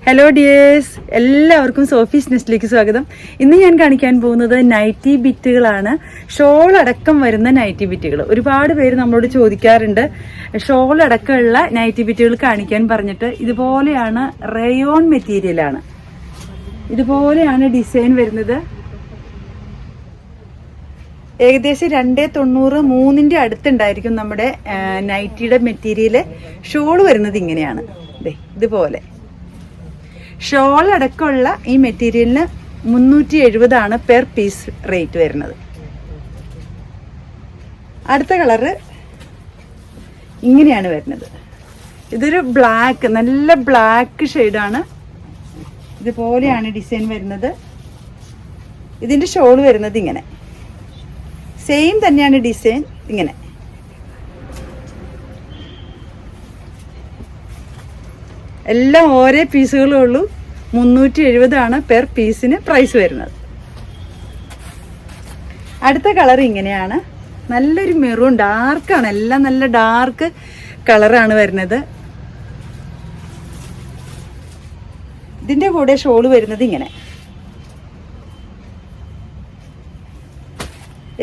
Hello dears, എല്ലാവർക്കും Sophie's നെസ്റ്റിലേക്ക് സ്വാഗതം. ഇന്ന് ഞാൻ കാണിക്കാൻ പോകുന്നത് നൈറ്റി ബിറ്റുകളാണ്. ഷോൾ അടക്കം വരുന്ന നൈറ്റി ബിറ്റുകൾ. ഒരുപാട് പേര് നമ്മളോട് ചോദിക്കാറുണ്ട് ഷോൾ അടക്കമുള്ള നൈറ്റി ബിറ്റുകൾ കാണിക്കാൻ പറഞ്ഞിട്ട്. ഇതുപോലെയാണ്, റയോൺ മെറ്റീരിയലാണ്. ഇതുപോലെയാണ് ഡിസൈൻ വരുന്നത്. ഏകദേശം 290 3ന്റെ അടുത്തുണ്ടായിരിക്കും നമ്മുടെ നൈറ്റിയുടെ മെറ്റീരിയൽ. ഷോൾ വരുന്നത് ഇങ്ങനെയാണ്, ഇതുപോലെ. ഷോൾ അടക്കമുള്ള ഈ മെറ്റീരിയലിന് 370 പെർ പീസ് റേറ്റ് വരുന്നത്. അടുത്ത കളറ് ഇങ്ങനെയാണ് വരുന്നത്. ഇതൊരു ബ്ലാക്ക്, നല്ല ബ്ലാക്ക് ഷെയ്ഡാണ്. ഇതുപോലെയാണ് ഡിസൈൻ വരുന്നത്. ഇതിൻ്റെ ഷോൾ വരുന്നത് ഇങ്ങനെ, സെയിം തന്നെയാണ് ഡിസൈൻ. ഇങ്ങനെ എല്ലാം ഓരോ പീസുകളേ ഉള്ളൂ. 370 പെർ പീസിന് പ്രൈസ് വരുന്നത്. അടുത്ത കളർ ഇങ്ങനെയാണ്, നല്ലൊരു മെറൂൺ ഡാർക്കാണ്. എല്ലാം നല്ല ഡാർക്ക് കളറാണ് വരുന്നത്. ഇതിൻ്റെ കൂടെ ഷോൾ വരുന്നത് ഇങ്ങനെ,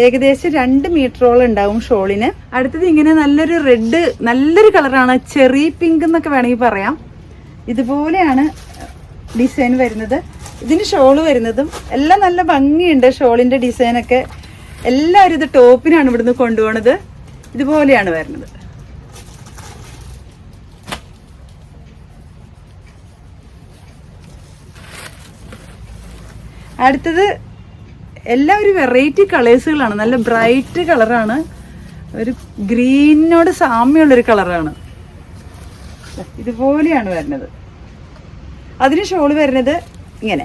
ഏകദേശം 2 മീറ്ററോളം ഉണ്ടാവും ഷോളിന്. അടുത്തത് ഇങ്ങനെ നല്ലൊരു റെഡ്, നല്ലൊരു കളറാണ്. ചെറി പിങ്ക് എന്നൊക്കെ വേണമെങ്കിൽ പറയാം. ഇതുപോലെയാണ് ഡിസൈൻ വരുന്നത്. ഇതിന് ഷോള് വരുന്നതും എല്ലാം നല്ല ഭംഗിയുണ്ട്. ഷോളിൻ്റെ ഡിസൈനൊക്കെ എല്ലാവരും ഇത് ടോപ്പിനാണ് ഇവിടുന്ന് കൊണ്ടുപോകുന്നത്. ഇതുപോലെയാണ് വരുന്നത്. അടുത്തത് എല്ലാം ഒരു വെറൈറ്റി കളേഴ്സുകളാണ്. നല്ല ബ്രൈറ്റ് കളറാണ്. ഒരു ഗ്രീനോട് സാമ്യമുള്ളൊരു കളറാണ്. ഇതുപോലെയാണ് വരുന്നത്. അതിന് ഷോൾ വരുന്നത് ഇങ്ങനെ.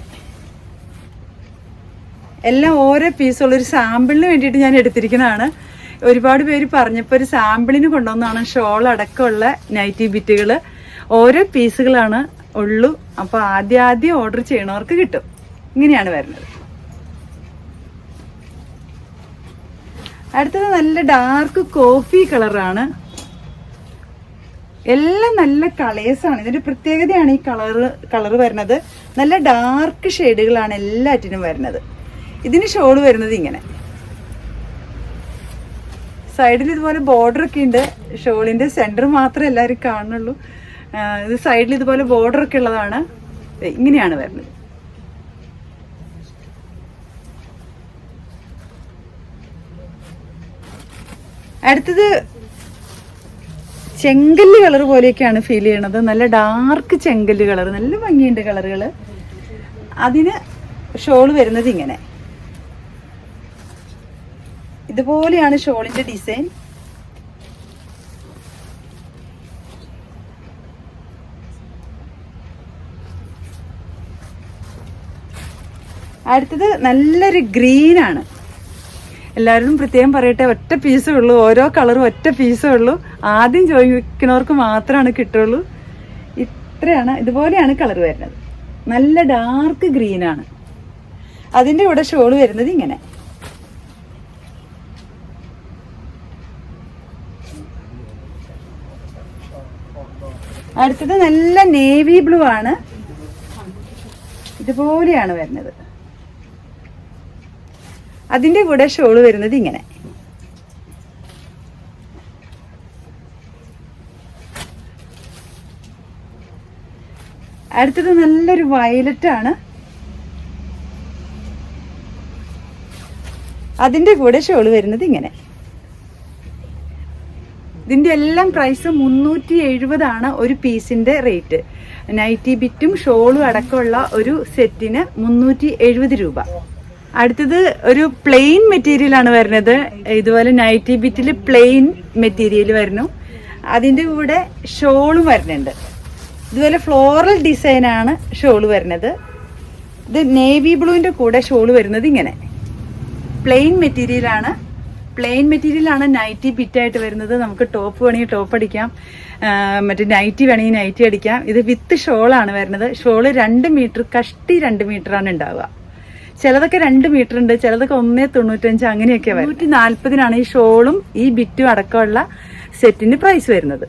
എല്ലാം ഓരോ പീസുള്ളൊരു സാമ്പിളിന് വേണ്ടിയിട്ട് ഞാൻ എടുത്തിരിക്കുന്നതാണ്. ഒരുപാട് പേര് പറഞ്ഞപ്പോൾ ഒരു സാമ്പിളിന് കൊണ്ടുവന്നതാണ് ഷോൾ അടക്കമുള്ള നൈറ്റി ബിറ്റുകൾ. ഓരോ പീസുകളാണ് ഉള്ളൂ. അപ്പോൾ ആദ്യം ഓർഡർ ചെയ്യണവർക്ക് കിട്ടും. ഇങ്ങനെയാണ് വരുന്നത്. അടുത്തത് നല്ല ഡാർക്ക് കോഫി കളറാണ്. എല്ലാം നല്ല കളേഴ്സാണ്. ഇതിന്റെ പ്രത്യേകതയാണ് ഈ കളറ് വരുന്നത്. നല്ല ഡാർക്ക് ഷെയ്ഡുകളാണ് എല്ലാറ്റിനും വരുന്നത്. ഇതിന് ഷോൾ വരുന്നത് ഇങ്ങനെ, സൈഡിൽ ഇതുപോലെ ബോർഡർ ഒക്കെ ഉണ്ട്. ഷോളിന്റെ സെന്റർ മാത്രമേ എല്ലാവരും കാണുന്നുള്ളൂ. ഇത് സൈഡിൽ ഇതുപോലെ ബോർഡർ ഒക്കെ ഉള്ളതാണ്. ഇങ്ങനെയാണ് വരുന്നത്. അടുത്തത് ചെങ്കല്ല് കളർ പോലെയൊക്കെയാണ് ഫീൽ ചെയ്യണത്. നല്ല ഡാർക്ക് ചെങ്കല്ല് കളർ, നല്ല ഭംഗിയുണ്ട് കളറുകൾ. അതിന് ഷോൾ വരുന്നത് ഇങ്ങനെ. ഇതുപോലെയാണ് ഷോളിന്റെ ഡിസൈൻ. അടുത്തത് നല്ലൊരു ഗ്രീനാണ്. എല്ലാവരും പ്രത്യേകം പറയട്ടെ, ഒറ്റ പീസേ ഉള്ളൂ. ഓരോ കളറും ഒറ്റ പീസേ ഉള്ളൂ. ആദ്യം ചോദിക്കുന്നവർക്ക് മാത്രമാണ് കിട്ടുള്ളൂ. ഇത്രയാണ്. ഇതുപോലെയാണ് കളർ വരുന്നത്. നല്ല ഡാർക്ക് ഗ്രീനാണ്. അതിൻ്റെ കൂടെ ഷോൾ വരുന്നത് ഇങ്ങനെ. അടുത്തത് നല്ല നേവി ബ്ലൂ ആണ്. ഇതുപോലെയാണ് വരുന്നത്. അതിൻ്റെ കൂടെ ഷോൾ വരുന്നത് ഇങ്ങനെ. അടുത്തത് നല്ലൊരു വയലറ്റ് ആണ്. അതിൻ്റെ കൂടെ ഷോൾ വരുന്നത് ഇങ്ങനെ. ഇതിൻ്റെ എല്ലാം പ്രൈസ് 370 ഒരു പീസിൻ്റെ റേറ്റ്. നൈറ്റി ബിറ്റും ഷോളും അടക്കമുള്ള ഒരു സെറ്റിന് 370 രൂപ. അടുത്തത് ഒരു പ്ലെയിൻ മെറ്റീരിയൽ ആണ് വരുന്നത്. ഇതുപോലെ നൈറ്റി ബിറ്റിൽ പ്ലെയിൻ മെറ്റീരിയൽ വരുന്നു. അതിൻ്റെ കൂടെ ഷോളും വരുന്നുണ്ട്. ഇതുപോലെ ഫ്ലോറൽ ഡിസൈനാണ് ഷോള് വരുന്നത്. ഇത് നേവി ബ്ലൂവിൻ്റെ കൂടെ ഷോള് വരുന്നത് ഇങ്ങനെ. പ്ലെയിൻ മെറ്റീരിയലാണ് നൈറ്റി ബിറ്റായിട്ട് വരുന്നത്. നമുക്ക് ടോപ്പ് വേണമെങ്കിൽ ടോപ്പ് അടിക്കാം, മറ്റേ നൈറ്റി വേണമെങ്കിൽ നൈറ്റി അടിക്കാം. ഇത് വിത്ത് ഷോളാണ് വരുന്നത്. ഷോള് 2 മീറ്റർ, കഷ്ടി 2 മീറ്ററാണ് ഉണ്ടാവുക. ചിലതൊക്കെ 2 മീറ്റർ ഉണ്ട്, ചിലതൊക്കെ 1.95 അങ്ങനെയൊക്കെ വരും. 140 ഈ ഷോളും ഈ ബിറ്റും അടക്കമുള്ള സെറ്റിന് പ്രൈസ് വരുന്നത്.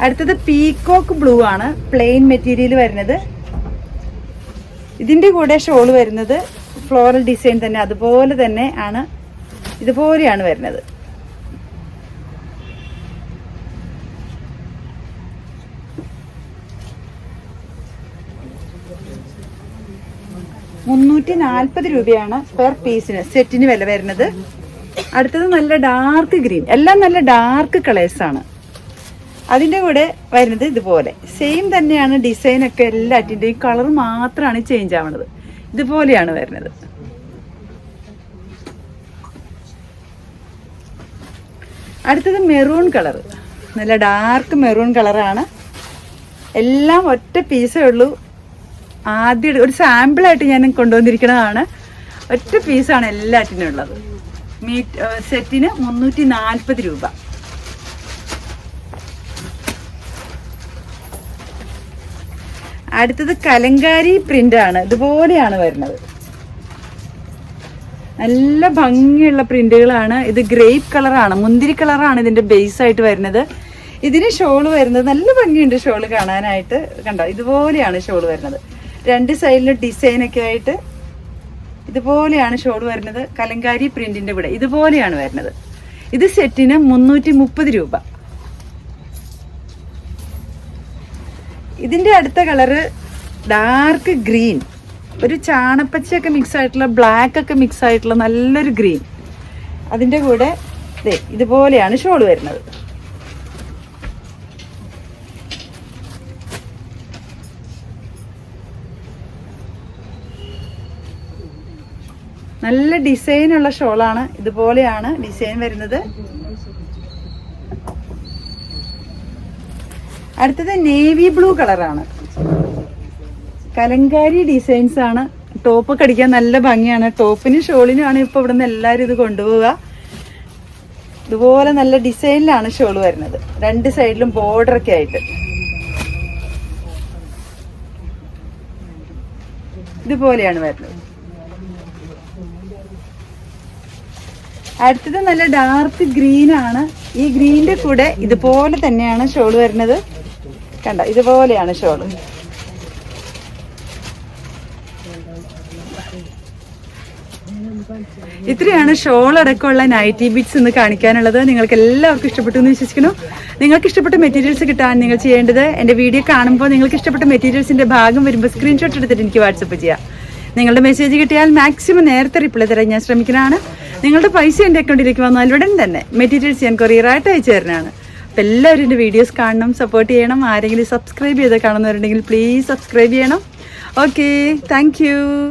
അടുത്തത് പീകോക്ക് ബ്ലൂ ആണ്, പ്ലെയിൻ മെറ്റീരിയൽ വരുന്നത്. ഇതിൻ്റെ കൂടെ ഷോൾ വരുന്നത് ഫ്ലോറൽ ഡിസൈൻ തന്നെ, അതുപോലെ തന്നെ ആണ്, ഇതുപോലെയാണ് വരുന്നത്. ₹340 പെർ പീസിന് സെറ്റിന് വില വരുന്നത്. അടുത്തത് നല്ല ഡാർക്ക് ഗ്രീൻ, എല്ലാം നല്ല ഡാർക്ക് കളേഴ്സാണ്. അതിൻ്റെ കൂടെ വരുന്നത് ഇതുപോലെ സെയിം തന്നെയാണ് ഡിസൈനൊക്കെ, എല്ലാറ്റിൻ്റെയും കളർ മാത്രമാണ് ചേഞ്ച് ആവുന്നത്. ഇതുപോലെയാണ് വരുന്നത്. അടുത്തത് മെറൂൺ കളർ, നല്ല ഡാർക്ക് മെറൂൺ കളറാണ്. എല്ലാം ഒറ്റ പീസേ ഉള്ളൂ. ആദ്യം ഒരു സാമ്പിളായിട്ട് ഞാൻ കൊണ്ടുവന്നിരിക്കുന്നതാണ്. ഒറ്റ പീസാണ് എല്ലാറ്റിനും ഉള്ളത്. സെറ്റിന് ₹340. അടുത്തത് കലങ്കാരി പ്രിന്റ് ആണ്, ഇതുപോലെയാണ് വരുന്നത്. നല്ല ഭംഗിയുള്ള പ്രിന്റുകളാണ്. ഇത് ഗ്രേപ്പ് കളറാണ്, മുന്തിരി കളറാണ് ഇതിന്റെ ബേസ് ആയിട്ട് വരുന്നത്. ഇതിന് ഷോള് വരുന്നത് നല്ല ഭംഗിയുണ്ട് ഷോള് കാണാനായിട്ട്. കണ്ടോ, ഇതുപോലെയാണ് ഷോള് വരുന്നത്. രണ്ട് സൈഡിലും ഡിസൈനൊക്കെ ആയിട്ട് ഇതുപോലെയാണ് ഷോള് വരുന്നത്. കലങ്കാരി പ്രിന്റിന്റെ കൂടെ ഇതുപോലെയാണ് വരുന്നത്. ഇത് സെറ്റിന് ₹330. ഇതിന്റെ അടുത്ത കളറ് ഡാർക്ക് ഗ്രീൻ, ഒരു ചാണപ്പച്ചയൊക്കെ മിക്സ് ആയിട്ടുള്ള, ബ്ലാക്ക് ഒക്കെ മിക്സ് ആയിട്ടുള്ള നല്ലൊരു ഗ്രീൻ. അതിന്റെ കൂടെ ഇതുപോലെയാണ് ഷോൾ വരുന്നത്. നല്ല ഡിസൈനുള്ള ഷോളാണ്. ഇതുപോലെയാണ് ഡിസൈൻ വരുന്നത്. അടുത്തത് നേവി ബ്ലൂ കളറാണ്. കലങ്കാരി ഡിസൈൻസ് ആണ്. ടോപ്പൊക്കെ അടിക്കാൻ നല്ല ഭംഗിയാണ്. ടോപ്പിനും ഷോളിനും ആണ് ഇപ്പോൾ ഇവിടെ നിന്ന് എല്ലാവരും ഇത് കൊണ്ടുപോവുക. ഇതുപോലെ നല്ല ഡിസൈനിലാണ് ഷോൾ വരുന്നത്. രണ്ട് സൈഡിലും ബോർഡറൊക്കെ ആയിട്ട് ഇതുപോലെയാണ് വരുന്നത്. അടുത്തത് നല്ല ഡാർക്ക് ഗ്രീൻ ആണ്. ഈ ഗ്രീനിന്റെ കൂടെ ഇതുപോലെ തന്നെയാണ് ഷോൾ വരുന്നത്. കണ്ട, ഇതുപോലെയാണ് ഷോൾ. ഇത്രയാണ് ഷോൾ അടക്കമുള്ള നൈറ്റി ബിറ്റ്സ് ഇന്ന് കാണിക്കാനുള്ളത്. നിങ്ങൾക്ക് എല്ലാവർക്കും ഇഷ്ടപ്പെട്ടു എന്ന് വിശ്വസിക്കുന്നു. നിങ്ങൾക്ക് ഇഷ്ടപ്പെട്ട മെറ്റീരിയൽസ് കിട്ടാൻ നിങ്ങൾ ചെയ്യേണ്ടത്, എൻ്റെ വീഡിയോ കാണുമ്പോൾ നിങ്ങൾക്ക് ഇഷ്ടപ്പെട്ട മെറ്റീരിയൽസിന്റെ ഭാഗം വരുമ്പോൾ സ്ക്രീൻഷോട്ട് എടുത്തിട്ട് എനിക്ക് വാട്സപ്പ് ചെയ്യാം. നിങ്ങളുടെ മെസ്സേജ് കിട്ടിയാൽ മാക്സിമം നേരത്തെ റിപ്ലൈ തരാൻ ഞാൻ ശ്രമിക്കുന്നതാണ്. നിങ്ങളുടെ പൈസ എൻ്റെ അക്കൗണ്ടിലേക്ക് വന്നാൽ ഉടൻ തന്നെ മെറ്റീരിയൽസ് ഞാൻ കൊറിയറായിട്ട് അയച്ചു തരുന്നതാണ്. അപ്പോൾ എല്ലാവരും എൻ്റെ വീഡിയോസ് കാണണം, സപ്പോർട്ട് ചെയ്യണം. ആരെങ്കിലും സബ്സ്ക്രൈബ് ചെയ്ത് കാണുന്നവരുണ്ടെങ്കിൽ പ്ലീസ് സബ്സ്ക്രൈബ് ചെയ്യണം. Okay, thank you.